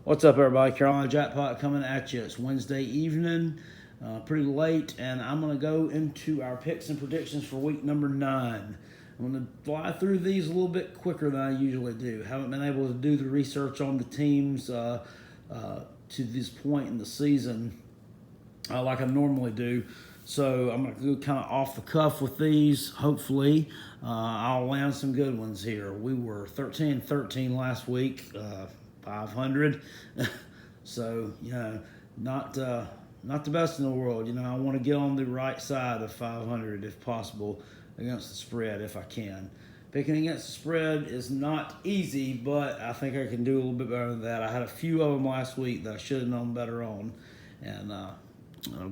What's up, everybody? Carolina Jackpot coming at you. It's Wednesday evening, pretty late, and I'm going to go into our picks and predictions for week number 9. I'm going to fly through these a little bit quicker than I usually do. Haven't been able to do the research on the teams to this point in the season like I normally do. So I'm going to go kind of off the cuff with these. Hopefully, I'll land some good ones here. We were 13-13 last week. 500. So, not the best in the world. I want to get on the right side of 500 if possible against the spread if I can. Picking against the spread is not easy, but I think I can do a little bit better than that. I had a few of them last week that I should have known better on, and I'll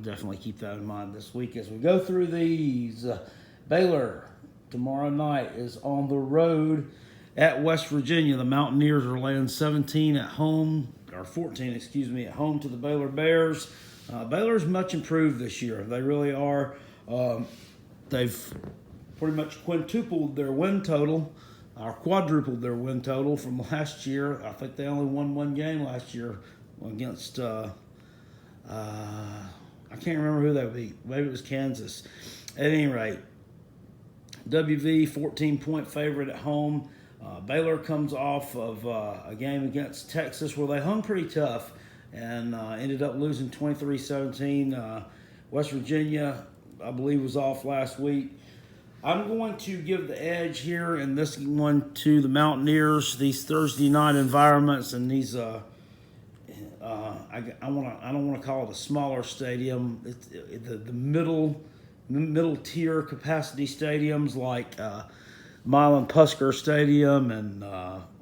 definitely keep that in mind this week as we go through these. Baylor tomorrow night is on the road at West Virginia. The Mountaineers are laying 17 at home, or 14, at home to the Baylor Bears. Baylor's much improved this year. They really are. They've pretty much quintupled their win total, or quadrupled their win total from last year. I think they only won one game last year against, I can't remember who they beat. Maybe it was Kansas. At any rate, WV 14-point favorite at home. Baylor comes off of a game against Texas where they hung pretty tough and ended up losing 23-17. West Virginia, I believe, was off last week. I'm going to give the edge here in this one to the Mountaineers. These Thursday night environments and these, I don't want to call it a smaller stadium. It's the middle tier capacity stadiums like Milan Pusker Stadium and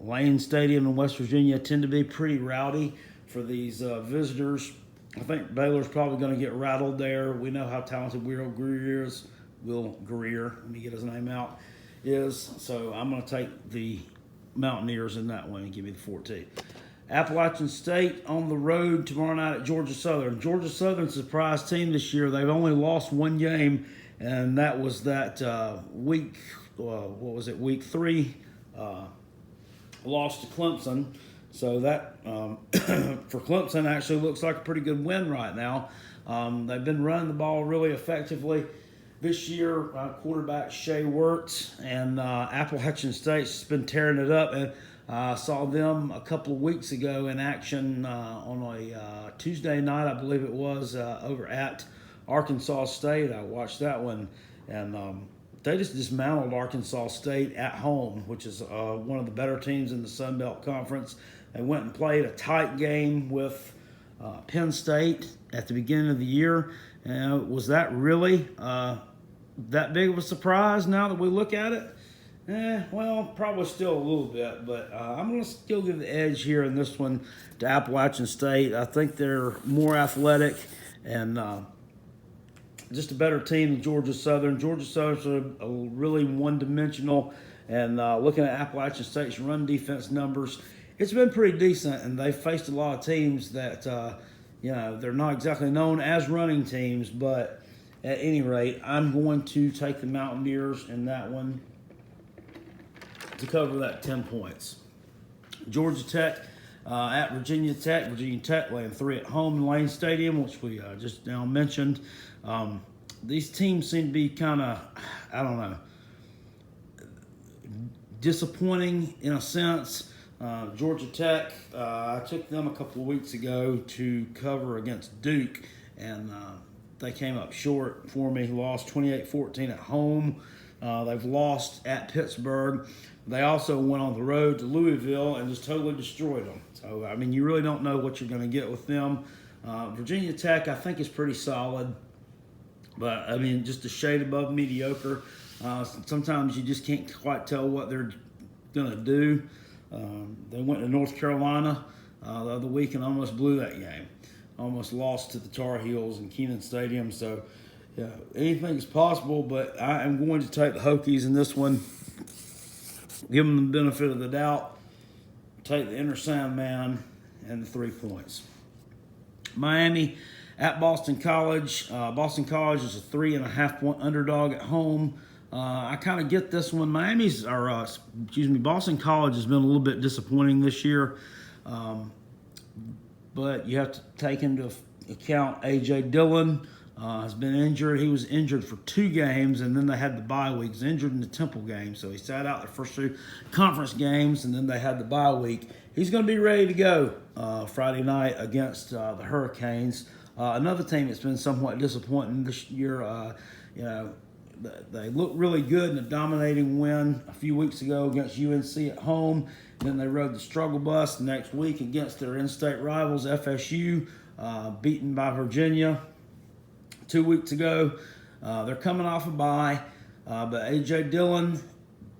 Lane Stadium in West Virginia tend to be pretty rowdy for these visitors. I think Baylor's probably going to get rattled there. We know how talented Will Greer is. Let me get his name out, is. So I'm going to take the Mountaineers in that one and give me the 14. Appalachian State on the road tomorrow night at Georgia Southern. Georgia Southern's a surprise team this year. They've only lost one game, and that was that week 3 loss to Clemson. So that for Clemson actually looks like a pretty good win right now. They've been running the ball really effectively this year. Quarterback Shea Wirtz, and Appalachian State's been tearing it up. And I saw them a couple of weeks ago in action on a Tuesday night, I believe it was, over at Arkansas State. I watched that one, and they just dismantled Arkansas State at home, which is one of the better teams in the Sun Belt Conference. They went and played a tight game with Penn State at the beginning of the year. And was that really that big of a surprise now that we look at it? Well, probably still a little bit, but I'm going to still give the edge here in this one to Appalachian State. I think they're more athletic and just a better team than Georgia Southern. Georgia Southern's a really one-dimensional, and looking at Appalachian State's run defense numbers, it's been pretty decent, and they've faced a lot of teams that, they're not exactly known as running teams, but at any rate, I'm going to take the Mountaineers in that one to cover that 10 points. Georgia Tech at Virginia Tech. Virginia Tech laying 3 at home in Lane Stadium, which we just now mentioned. These teams seem to be kind of, disappointing in a sense. Georgia Tech, I took them a couple of weeks ago to cover against Duke, and they came up short for me. Lost 28-14 at home. They've lost at Pittsburgh. They also went on the road to Louisville and just totally destroyed them. So, you really don't know what you're going to get with them. Virginia Tech, I think, is pretty solid, but, just a shade above mediocre. Sometimes you just can't quite tell what they're going to do. They went to North Carolina the other week and almost blew that game. Almost lost to the Tar Heels in Kenan Stadium. So, yeah, anything is possible, but I am going to take the Hokies in this one. Give them the benefit of the doubt. Take the Inner Sandman and the 3 points. Miami at Boston College. Boston College is a 3.5-point underdog at home. I kind of get this one. Boston College has been a little bit disappointing this year. but you have to take into account A.J. Dillon has been injured. He was injured for 2 games, and then they had the bye week. He was injured in the Temple game, so he sat out the first 2 conference games, and then they had the bye week. He's going to be ready to go Friday night against the Hurricanes. Another team that's been somewhat disappointing this year. They looked really good in a dominating win a few weeks ago against UNC at home. Then they rode the struggle bus the next week against their in-state rivals, FSU, beaten by Virginia 2 weeks ago. They're coming off a bye, but A.J. Dillon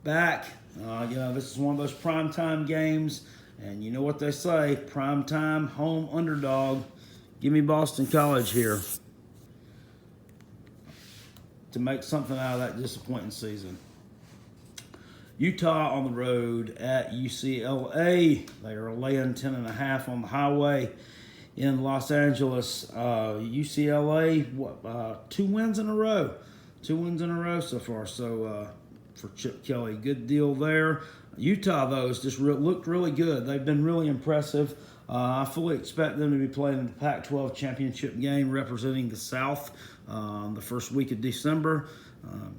back. This is one of those primetime games, and you know what they say, primetime, home underdog. Give me Boston College here to make something out of that disappointing season. Utah on the road at UCLA. They are laying 10.5 on the highway in Los Angeles. UCLA, 2 wins in a row. 2 wins in a row so far. So for Chip Kelly, good deal there. Utah, though, has just looked really good. They've been really impressive. I fully expect them to be playing in the Pac-12 championship game representing the South the first week of December.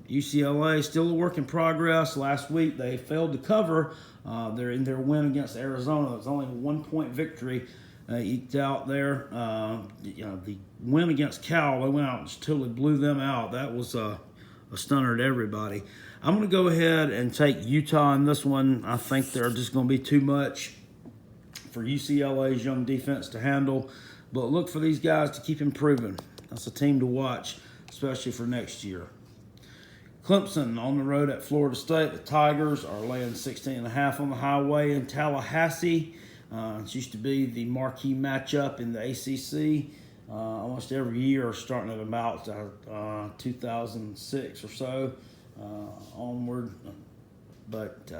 UCLA still a work in progress. Last week they failed to cover. In their win against Arizona. It was only a 1-point victory eked out there. The win against Cal, they went out and just totally blew them out. That was a stunner to everybody. I'm going to go ahead and take Utah in this one. I think they're just going to be too much for UCLA's young defense to handle. But look for these guys to keep improving. That's a team to watch, especially for next year. Clemson on the road at Florida State. The Tigers are laying 16.5 on the highway in Tallahassee. It used to be the marquee matchup in the ACC almost every year, starting at about 2006 or so onward. But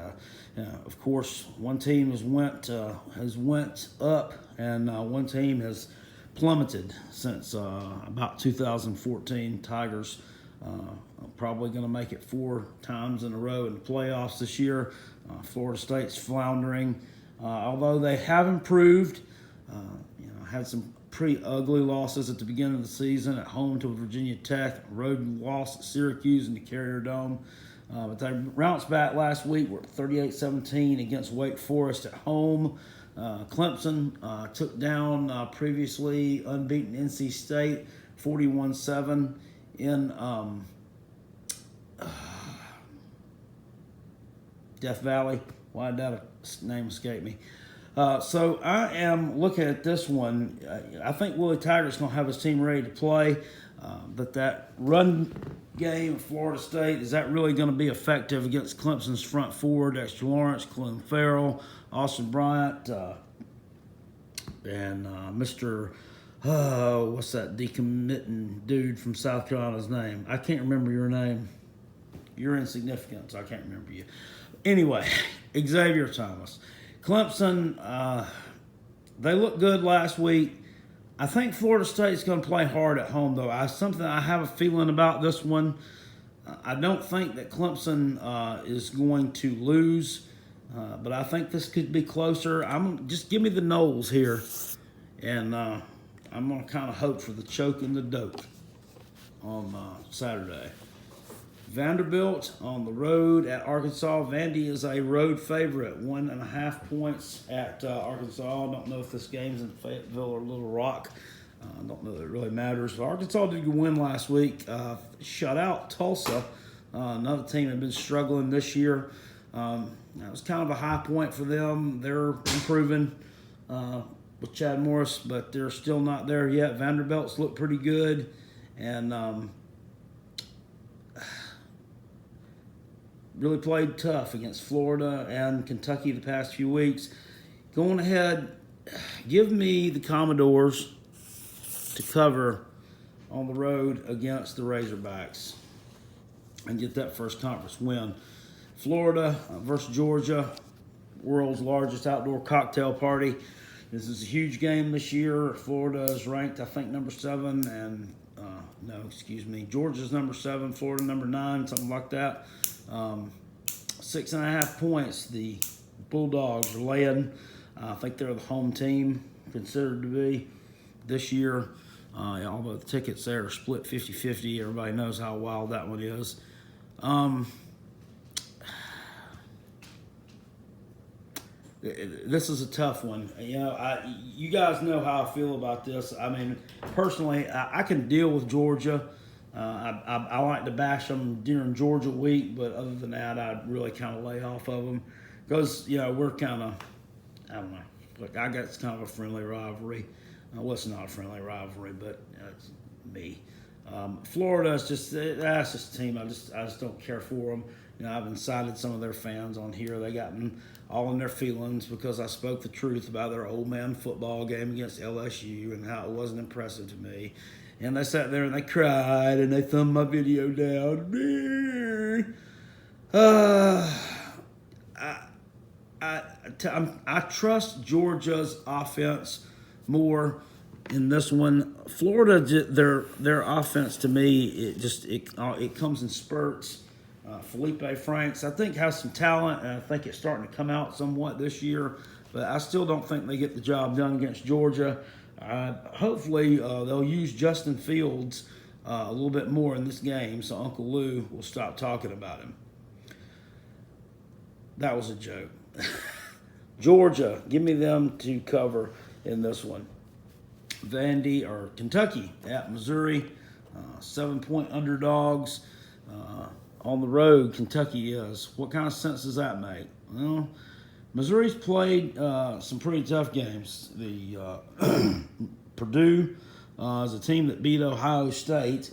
of course, one team has went up, and one team has plummeted since about 2014. Tigers probably going to make it 4 times in a row in the playoffs this year. Florida State's floundering, although they have improved. Had some pretty ugly losses at the beginning of the season at home to Virginia Tech, road loss at Syracuse in the Carrier Dome. But they bounced back last week. We're 38-17 against Wake Forest at home. Clemson took down previously unbeaten NC State 41-7 in Death Valley. Why did that name escape me? So I am looking at this one. I think Willie Taggart's going to have his team ready to play. But that run game of Florida State, is that really going to be effective against Clemson's front four? Dexter Lawrence, Clelin Ferrell, Austin Bryant, and Mr. What's that decommitting dude from South Carolina's name? I can't remember your name. You're insignificant, so I can't remember you. Anyway, Xavier Thomas. Clemson, they looked good last week. I think Florida State's going to play hard at home, though. Something I have a feeling about this one. I don't think that Clemson is going to lose, but I think this could be closer. Just give me the Noles here, and I'm going to kind of hope for the choke and the dope on Saturday. Vanderbilt on the road at Arkansas. Vandy is a road favorite, 1.5 points at Arkansas. I don't know if this game's in Fayetteville or Little Rock. I don't know that it really matters. Arkansas did win last week. Shut out Tulsa, another team that had been struggling this year. That was kind of a high point for them. They're improving with Chad Morris, but they're still not there yet. Vanderbilt's look pretty good, and really played tough against Florida and Kentucky the past few weeks. Going ahead, give me the Commodores to cover on the road against the Razorbacks and get that first conference win. Florida versus Georgia, world's largest outdoor cocktail party. This is a huge game this year. Florida is ranked, I think, number 7, and Georgia's number 7, Florida number 9, something like that. 6.5 points the Bulldogs are laying. I think they're the home team, considered to be this year. Although the tickets there are split 50-50. Everybody knows how wild that one is. This is a tough one. You guys know how I feel about this. I mean, personally, I can deal with Georgia. I like to bash them during Georgia week, but other than that, I'd really kind of lay off of them because we're kind of, I don't know. Look, I got kind of a friendly rivalry. Well, it's not a friendly rivalry, but it's me. Florida is that's just a team I just don't care for them. I've incited some of their fans on here. They got all in their feelings because I spoke the truth about their old man football game against LSU and how it wasn't impressive to me. And they sat there and they cried and they thumbed my video down. I trust Georgia's offense more in this one. Florida, their offense to me, it comes in spurts. Felipe Franks, I think, has some talent, and I think it's starting to come out somewhat this year. But I still don't think they get the job done against Georgia. Hopefully, they'll use Justin Fields a little bit more in this game, so Uncle Lou will stop talking about him. That was a joke. Georgia, give me them to cover in this one. Vandy or Kentucky at Missouri, 7-point underdogs. On the road, Kentucky is. What kind of sense does that make? Well, Missouri's played some pretty tough games. The Purdue is a team that beat Ohio State,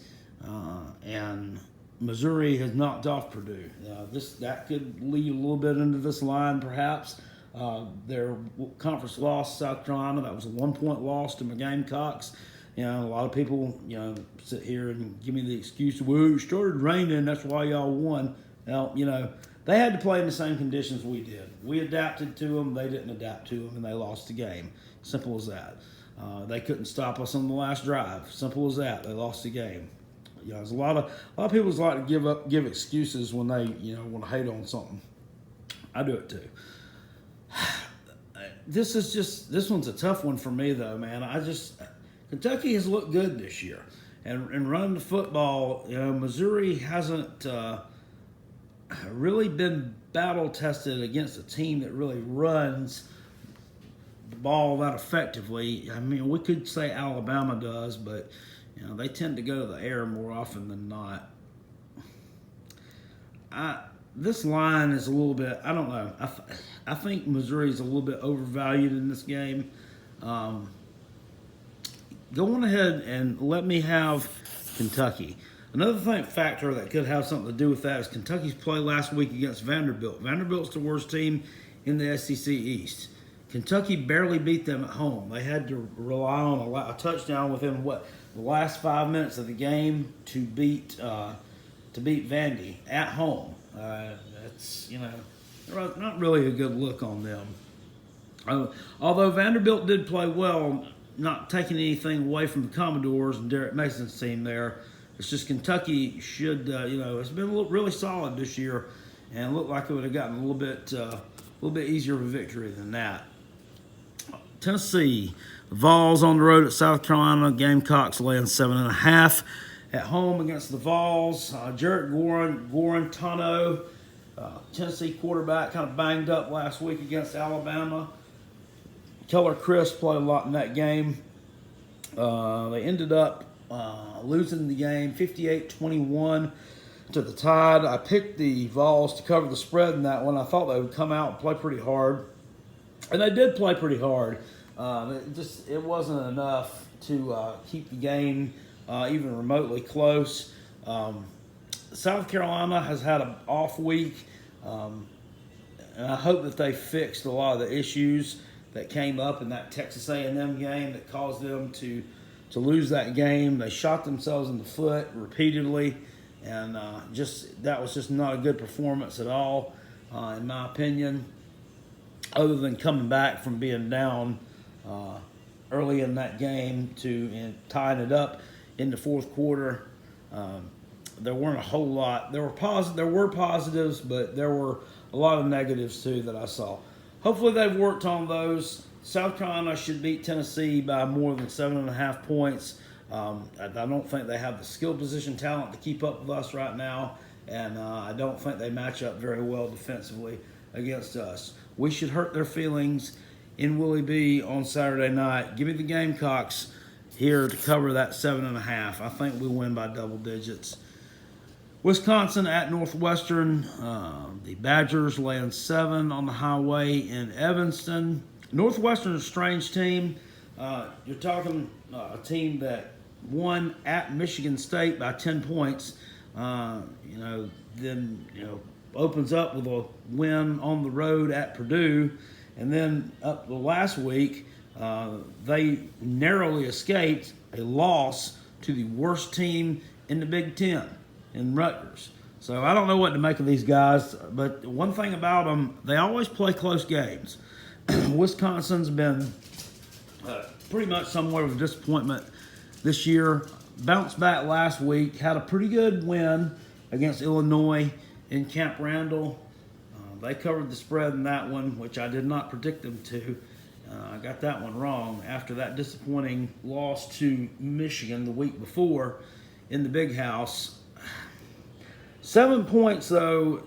and Missouri has knocked off Purdue. That could lead a little bit into this line, perhaps. Their conference loss, South Carolina, that was a 1-point loss to my Gamecocks. A lot of people, sit here and give me the excuse, well, it started raining, that's why y'all won. Well, they had to play in the same conditions we did. We adapted to them, they didn't adapt to them, and they lost the game. Simple as that. They couldn't stop us on the last drive. Simple as that. They lost the game. There's a lot of people like to give excuses when they, want to hate on something. I do it too. This one's a tough one for me though, man. Kentucky has looked good this year, and running the football, Missouri hasn't really been battle tested against a team that really runs the ball that effectively. I mean, we could say Alabama does, but they tend to go to the air more often than not. This line is a little bit, I don't know. I think Missouri is a little bit overvalued in this game. Go on ahead and let me have Kentucky. Another factor that could have something to do with that is Kentucky's play last week against Vanderbilt. Vanderbilt's the worst team in the SEC East. Kentucky barely beat them at home. They had to rely on a touchdown within the last 5 minutes of the game to beat Vandy at home. That's not really a good look on them. Although Vanderbilt did play well, not taking anything away from the Commodores and Derek Mason's team there. It's just Kentucky should, it's been really solid this year, and looked like it would have gotten a little bit easier of a victory than that. Tennessee, the Vols on the road at South Carolina. Gamecocks laying 7.5 at home against the Vols. Jarrett Guarantano, Tennessee quarterback, kind of banged up last week against Alabama. Keller Chris played a lot in that game. They ended up losing the game 58-21 to the Tide. I picked the Vols to cover the spread in that one. I thought they would come out and play pretty hard. And they did play pretty hard. It wasn't enough to keep the game even remotely close. South Carolina has had an off week. And I hope that they fixed a lot of the issues that came up in that Texas A&M game that caused them to lose that game. They shot themselves in the foot repeatedly, and that was just not a good performance at all, in my opinion, other than coming back from being down early in that game and tying it up in the fourth quarter. There weren't a whole lot. There were positives, but there were a lot of negatives too that I saw. hopefully they've worked on those. South Carolina should beat Tennessee by more than 7.5 points. I don't think they have the skill position talent to keep up with us right now, and I don't think they match up very well defensively against us. We should hurt their feelings in Willie B on Saturday night. Give me the Gamecocks here to cover that 7.5. I think we win by double digits. Wisconsin at Northwestern. The Badgers laying 7 on the highway in Evanston. Northwestern is a strange team. You're talking a team that won at Michigan State by 10 points. Then opens up with a win on the road at Purdue, and then up the last week they narrowly escaped a loss to the worst team in the Big Ten, in Rutgers. So I don't know what to make of these guys, but one thing about them, they always play close games. Wisconsin's been pretty much somewhat of a disappointment this year. Bounced back last week, had a pretty good win against Illinois in Camp Randall. They covered the spread in that one, which I did not predict them to. I got that one wrong after that disappointing loss to Michigan the week before in the Big House. 7 points, though.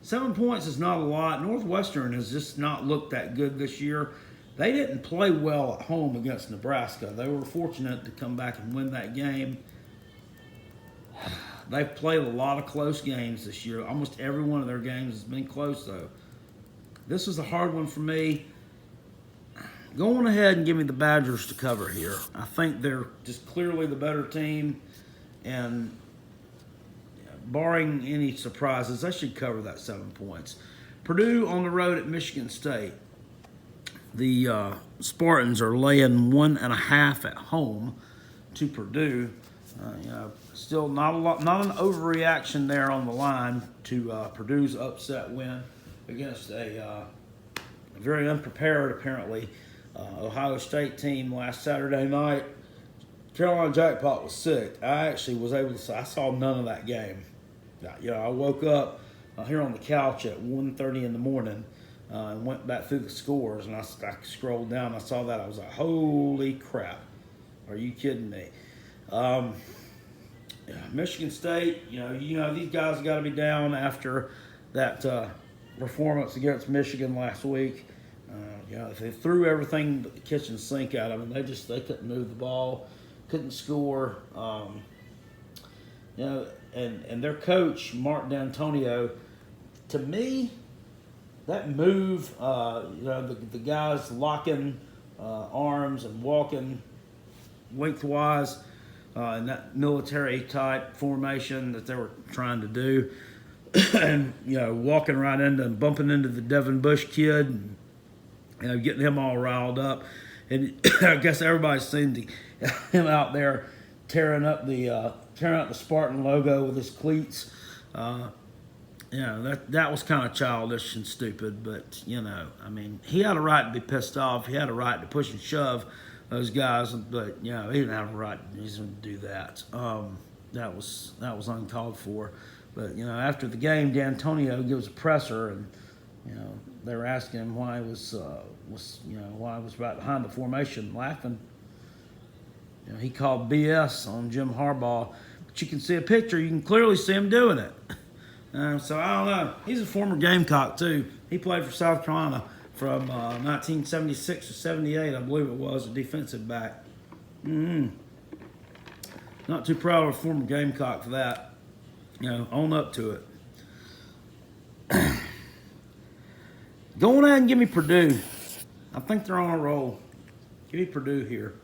7 points is not a lot. Northwestern has just not looked that good this year. They didn't play well at home against Nebraska. They were fortunate to come back and win that game. They've played a lot of close games this year. Almost every one of their games has been close, though. This is a hard one for me. Go on ahead and give me the Badgers to cover here. I think they're just clearly the better team, and barring any surprises, they should cover that 7 points. Purdue on the road at Michigan State. The Spartans are laying 1.5 at home to Purdue. Still not an overreaction there on the line to Purdue's upset win against a very unprepared, apparently, Ohio State team last Saturday night. Carolina Jackpot was sick. I actually was able to say I saw none of that game. I woke up here on the couch at 1:30 in the morning and went back through the scores, and I scrolled down. I saw that. I was like, holy crap. Are you kidding me? Michigan State, these guys got to be down after that performance against Michigan last week. They threw everything but the kitchen sink at them, and they couldn't move the ball, couldn't score. And their coach, Mark D'Antonio, to me, that move, the guys locking arms and walking lengthwise in that military type formation that they were trying to do, and walking right into and bumping into the Devin Bush kid, getting him all riled up, and I guess everybody's seen him out there tearing up the Spartan logo with his cleats. That was kind of childish and stupid, but he had a right to be pissed off. He had a right to push and shove those guys, but he didn't have a right to do that. That was uncalled for. But after the game, D'Antonio gives a presser, and they were asking him why he was right behind the formation, laughing. He called BS on Jim Harbaugh, but you can see a picture. You can clearly see him doing it. So I don't know. He's a former Gamecock too. He played for South Carolina from 1976 to 78, I believe it was, a defensive back. Not too proud of a former Gamecock for that. Own up to it. Go on ahead and give me Purdue. I think they're on a roll. Give me Purdue here.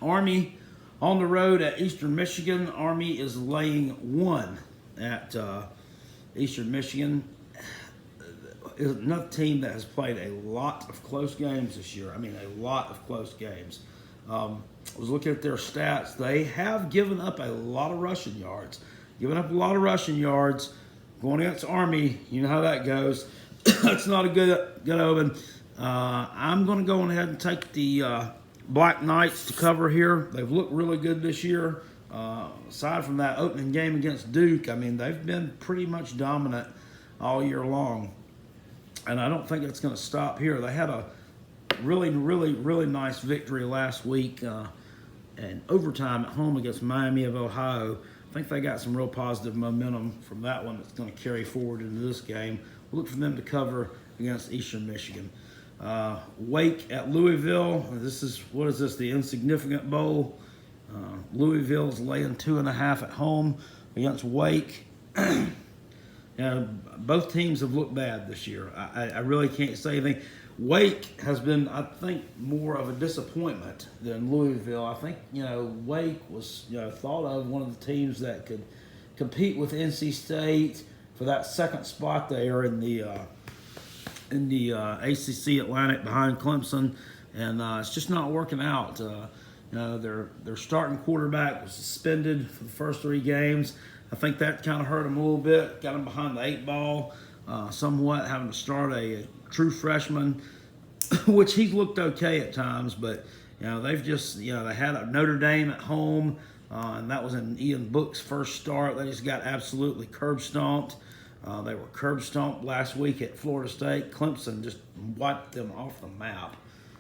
Army on the road at Eastern Michigan. Army is laying 1 at Eastern Michigan. Is another team that has played a lot of close games this year. A lot of close games. I was looking at their stats. They have given up a lot of rushing yards. Going against Army, you know how that goes. It's not a good omen. I'm going to go ahead and take the Black Knights to cover here. They've looked really good this year. Aside from that opening game against Duke, they've been pretty much dominant all year long. And I don't think it's going to stop here. They had a really nice victory last week in overtime at home against Miami of Ohio. I think they got some real positive momentum from that one that's going to carry forward into this game. We'll look for them to cover against Eastern Michigan. Wake at Louisville. What is this? The Insignificant Bowl. Louisville's laying 2.5 at home against Wake. Both teams have looked bad this year. I really can't say anything. Wake has been, I think, more of a disappointment than Louisville. I think, Wake was, thought of one of the teams that could compete with NC State for that second spot there in the ACC Atlantic behind Clemson, and it's just not working out. Their starting quarterback was suspended for the first 3 games. I think that kind of hurt them a little bit, got them behind the 8 ball somewhat, having to start a true freshman, which he's looked okay at times, but they've just they had a Notre Dame at home, and that was in Ian Book's first start. They just got absolutely curb stomped. They were curb stomped last week at Florida State. Clemson just wiped them off the map.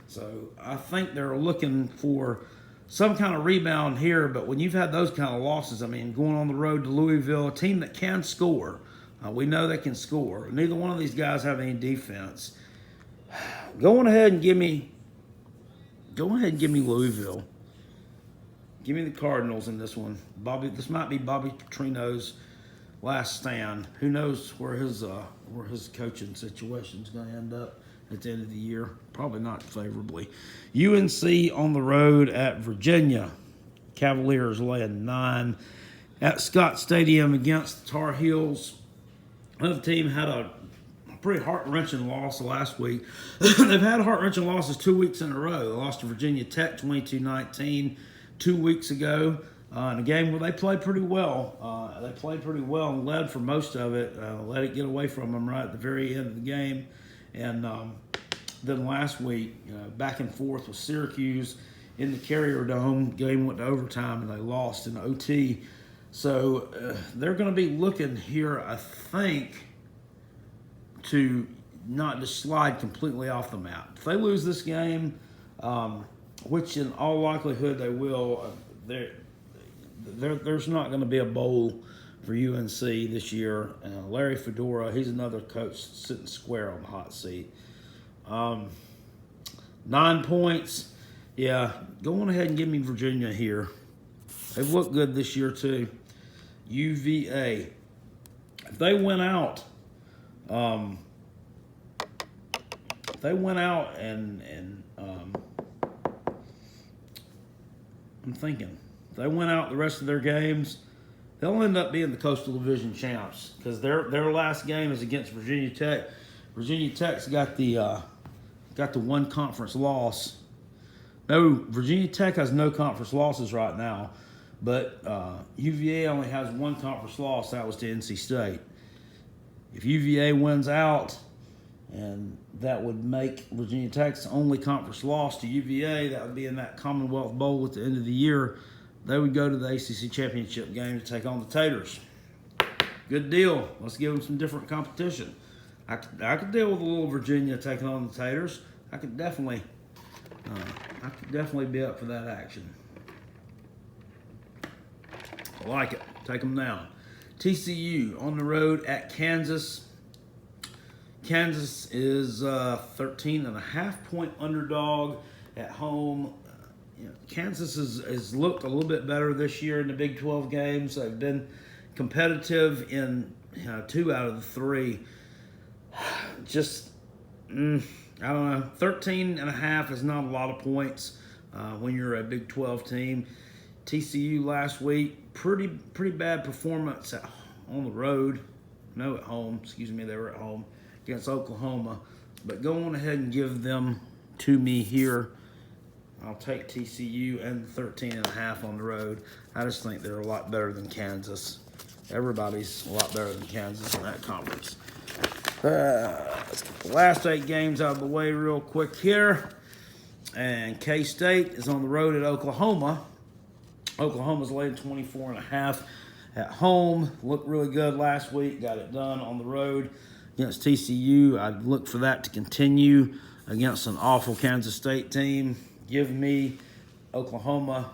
So I think they're looking for some kind of rebound here, but when you've had those kind of losses, going on the road to Louisville, a team that can score, we know they can score. Neither one of these guys have any defense. Go ahead and give me Louisville. Give me the Cardinals in this one. This might be Bobby Petrino's last stand. Who knows where his coaching situation is going to end up at the end of the year? Probably not favorably. UNC on the road at Virginia. Cavaliers laying 9 at Scott Stadium against the Tar Heels. Another team had a pretty heart-wrenching loss last week. They've had heart-wrenching losses 2 weeks in a row. They lost to Virginia Tech 22-19 2 weeks ago in a game where they played pretty well. They played pretty well and led for most of it. Let it get away from them right at the very end of the game. And then last week, back and forth with Syracuse in the Carrier Dome. Game went to overtime and they lost in OT. So they're going to be looking here, I think, to not just slide completely off the map. If they lose this game, which in all likelihood they will, there's not going to be a bowl for UNC this year. Larry Fedora, he's another coach sitting square on the hot seat. 9 points. Yeah, go on ahead and give me Virginia here. They've looked good this year too. UVA. If they went out, and I'm thinking, if they went out the rest of their games, they'll end up being the Coastal Division champs because their last game is against Virginia Tech. Virginia Tech's got the one conference loss. No, Virginia Tech has no conference losses right now, but UVA only has one conference loss. That was to NC State. If UVA wins out, and that would make Virginia Tech's only conference loss to UVA, that would be in that Commonwealth Bowl at the end of the year. They would go to the ACC Championship game to take on the Taters. Good deal. Let's give them some different competition. I could deal with a little Virginia taking on the Taters. I could definitely be up for that action. I like it. Take them down. TCU on the road at Kansas. Kansas is 13.5-point underdog at home. Kansas has looked a little bit better this year in the Big 12 games. They've been competitive in 2 out of the 3. Just, I don't know. 13.5 is not a lot of points when you're a Big 12 team. TCU last week, pretty bad performance on the road. No, at home. Excuse me, they were at home against Oklahoma. But go on ahead and give them to me here. I'll take TCU and 13.5 on the road. I just think they're a lot better than Kansas. Everybody's a lot better than Kansas in that conference. Let's get the last 8 games out of the way real quick here. And K-State is on the road at Oklahoma. Oklahoma's laying 24.5 at home. Looked really good last week. Got it done on the road against TCU. I'd look for that to continue against an awful Kansas State team. Give me Oklahoma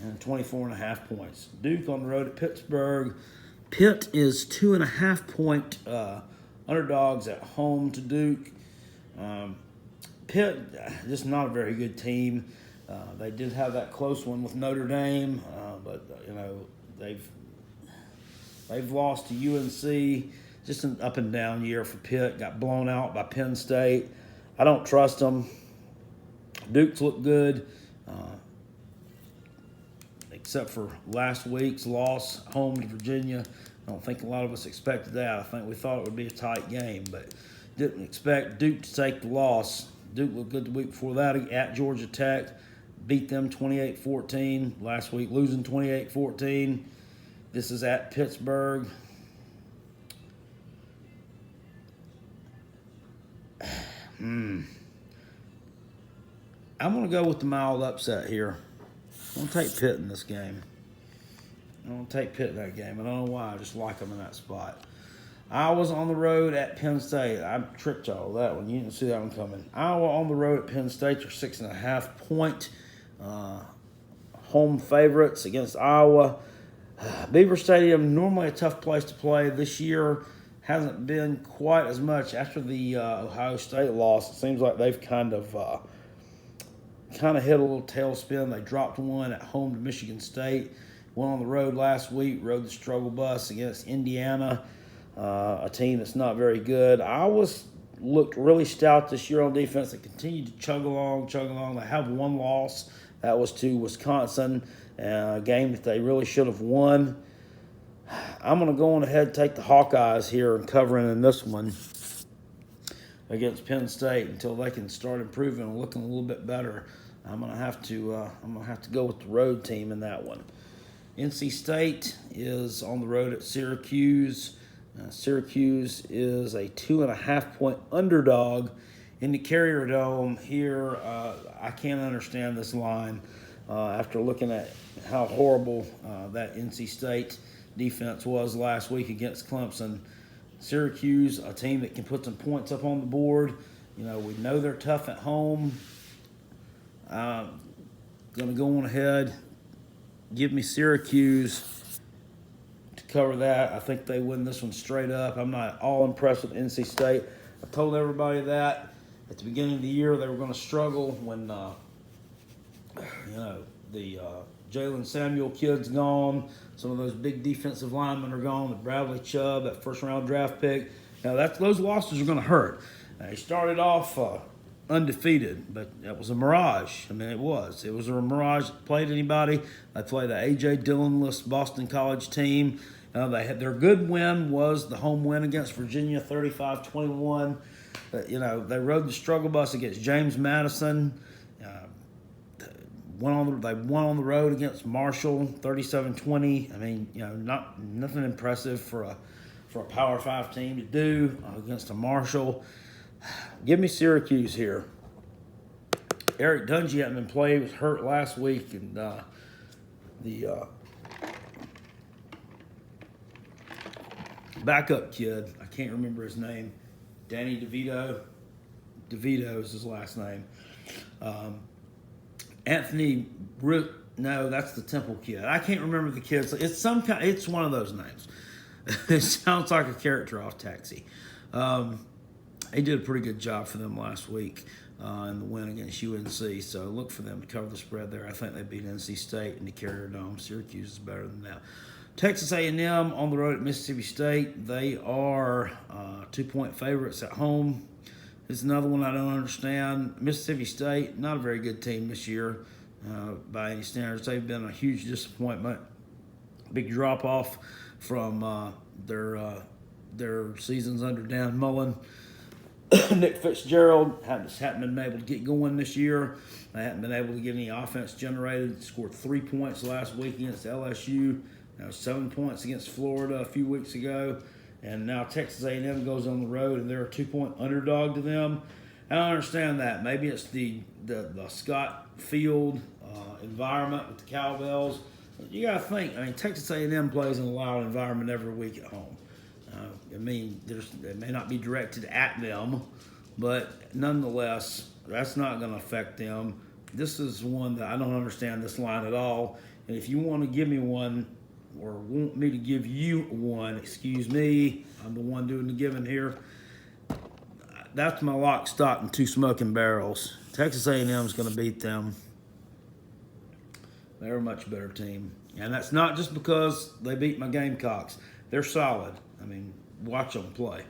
and 24.5 points. Duke on the road at Pittsburgh. Pitt is 2.5-point underdogs at home to Duke. Pitt, just not a very good team. They did have that close one with Notre Dame, but they've lost to UNC. Just an up and down year for Pitt. Got blown out by Penn State. I don't trust them. Duke's looked good, except for last week's loss home to Virginia. I don't think a lot of us expected that. I think we thought it would be a tight game, but didn't expect Duke to take the loss. Duke looked good the week before that at Georgia Tech. Beat them 28-14. Last week losing 28-14. This is at Pittsburgh. I'm going to go with the mild upset here. I'm going to take Pitt in this game. I'm going to take Pitt in that game. I don't know why. I just like them in that spot. Iowa's on the road at Penn State. I tricked y'all with that one. You didn't see that one coming. Iowa on the road at Penn State. They're 6.5-point home favorites against Iowa. Beaver Stadium, normally a tough place to play. This year hasn't been quite as much. After the Ohio State loss, it seems like they've kind of hit a little tailspin. They dropped one at home to Michigan State. Went on the road last week, rode the struggle bus against Indiana, a team that's not very good. Iowa's looked really stout this year on defense. They continue to chug along. They have one loss. That was to Wisconsin, a game that they really should have won. I'm going to go on ahead and take the Hawkeyes here and covering in this one against Penn State until they can start improving and looking a little bit better. I'm going to have to go with the road team in that one. NC State is on the road at Syracuse. Syracuse is a 2.5-point underdog in the Carrier Dome here. I can't understand this line after looking at how horrible that NC State defense was last week against Clemson. Syracuse, a team that can put some points up on the board. We know they're tough at home. Going to go on ahead. Give me Syracuse to cover that. I think they win this one straight up. I'm not all impressed with NC State. I told everybody that at the beginning of the year they were going to struggle when, the Jalen Samuel kid's gone. Some of those big defensive linemen are gone. The Bradley Chubb, that first-round draft pick. Those losses are going to hurt. He started off undefeated, but that was a mirage. It was. It was a mirage that played anybody. They played the A.J. Dillon-less Boston College team. Their good win was the home win against Virginia, 35-21. They rode the struggle bus against James Madison. They won on the road against Marshall, 37-20. Nothing impressive for a Power 5 team to do against a Marshall. Give me Syracuse here. Eric Dungy hadn't been played. He was hurt last week, and the backup kid, I can't remember his name, Danny DeVito. DeVito is his last name. Anthony no, that's the Temple kid. I can't remember the kid. It's one of those names. It sounds like a character off Taxi. He did a pretty good job for them last week in the win against UNC. So look for them to cover the spread there. I think they beat NC State in the Carrier Dome. Syracuse is better than that. Texas A&M on the road at Mississippi State. They are 2-point favorites at home. It's another one I don't understand. Mississippi State, not a very good team this year by any standards. They've been a huge disappointment. Big drop-off from their seasons under Dan Mullen. Nick Fitzgerald haven't been able to get going this year. They haven't been able to get any offense generated. Scored 3 points last week against LSU. 7 points against Florida a few weeks ago. And now Texas A&M goes on the road, and they're a 2-point underdog to them. I don't understand that. Maybe it's the Scott Field environment with the Cowbells. You got to think. I mean, Texas A&M plays in a loud environment every week at home. I mean, it may not be directed at them, but nonetheless, that's not going to affect them. This is one that I don't understand this line at all. And if you want to give me one, or want me to give you one, excuse me, I'm the one doing the giving here. That's my lock, stock, and two smoking barrels. Texas A&M is going to beat them. They're a much better team. And that's not just because they beat my Gamecocks. They're solid. I mean, watch them play.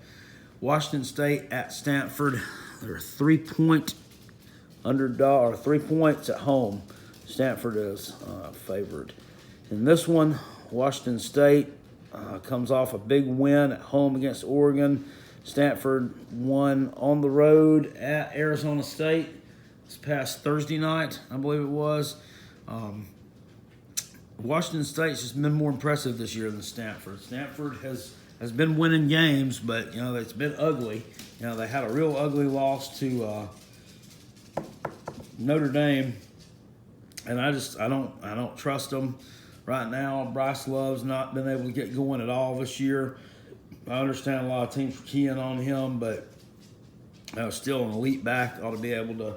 Washington State at Stanford. They're a 3-point underdog, or 3 points at home. Stanford is favored. In this one, Washington State comes off a big win at home against Oregon. Stanford won on the road at Arizona State this past Thursday night, I believe it was. Washington State's just been more impressive this year than Stanford. Stanford has been winning games, but it's been ugly. They had a real ugly loss to Notre Dame, and I don't trust them right now. Bryce Love's not been able to get going at all this year. I understand a lot of teams are keying on him, but still an elite back, ought to be able to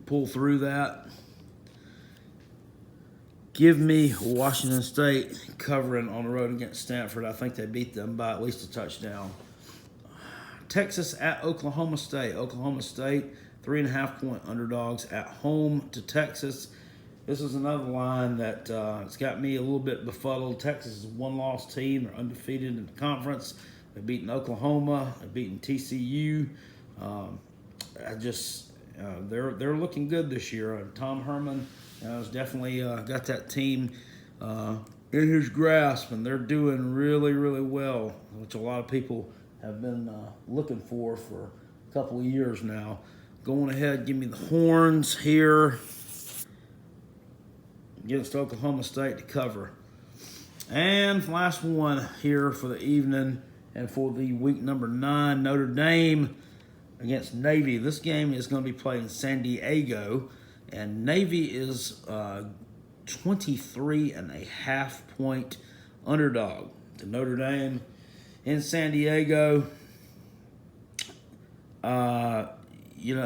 pull through that. Give me Washington State covering on the road against Stanford. I think they beat them by at least a touchdown. Texas at Oklahoma State. Oklahoma State, 3.5-point underdogs at home to Texas. This is another line that it's got me a little bit befuddled. Texas is a one-loss team. They're undefeated in the conference. They've beaten Oklahoma. They've beaten TCU. They're looking good this year. Tom Herman has definitely got that team in his grasp, and they're doing really, really well, which a lot of people have been looking for a couple of years now. Going ahead, give me the Horns here against Oklahoma State to cover. And last one here for the evening and for the week number 9, Notre Dame against Navy. This game is going to be played in San Diego, and Navy is 23.5-point underdog to Notre Dame in San Diego.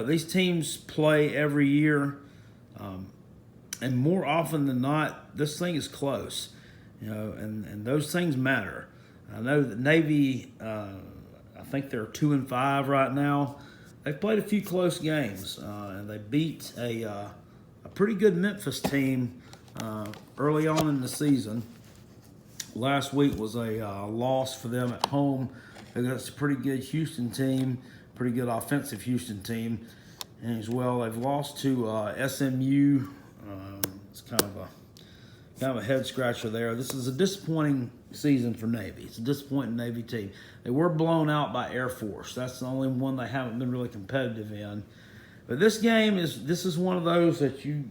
These teams play every year, and more often than not, this thing is close, and those things matter. I know that Navy, I think they're 2-5 right now. They've played a few close games, and they beat a pretty good Memphis team early on in the season. Last week was a loss for them at home against a pretty good Houston team, pretty good offensive Houston team. And as well, they've lost to SMU. It's kind of a head scratcher there. This is a disappointing season for Navy. It's a disappointing Navy team. They were blown out by Air Force. That's the only one they haven't been really competitive in. But this is one of those that you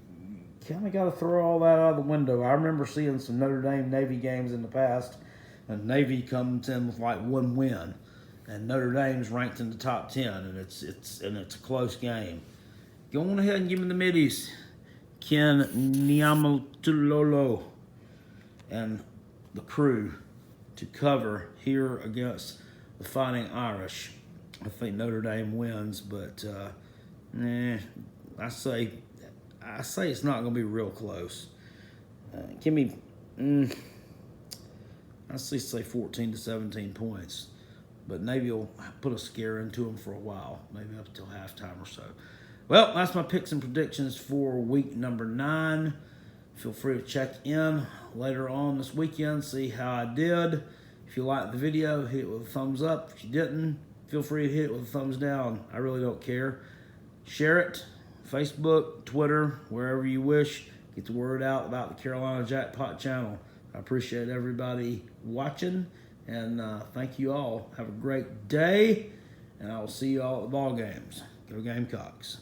kind of got to throw all that out of the window. I remember seeing some Notre Dame Navy games in the past, and Navy comes in with like one win, and Notre Dame's ranked in the top 10, and it's a close game. Go on ahead and give me the middies. Ken Niamatulolo and the crew to cover here against the Fighting Irish. I think Notre Dame wins, but I say it's not going to be real close. Give me, I say 14 to 17 points, but Navy will put a scare into them for a while, maybe up until halftime or so. Well, that's my picks and predictions for week number 9. Feel free to check in later on this weekend, see how I did. If you liked the video, hit it with a thumbs up. If you didn't, feel free to hit it with a thumbs down. I really don't care. Share it, Facebook, Twitter, wherever you wish. Get the word out about the Carolina Jackpot channel. I appreciate everybody watching, and thank you all. Have a great day, and I will see you all at the ball games. Go Gamecocks.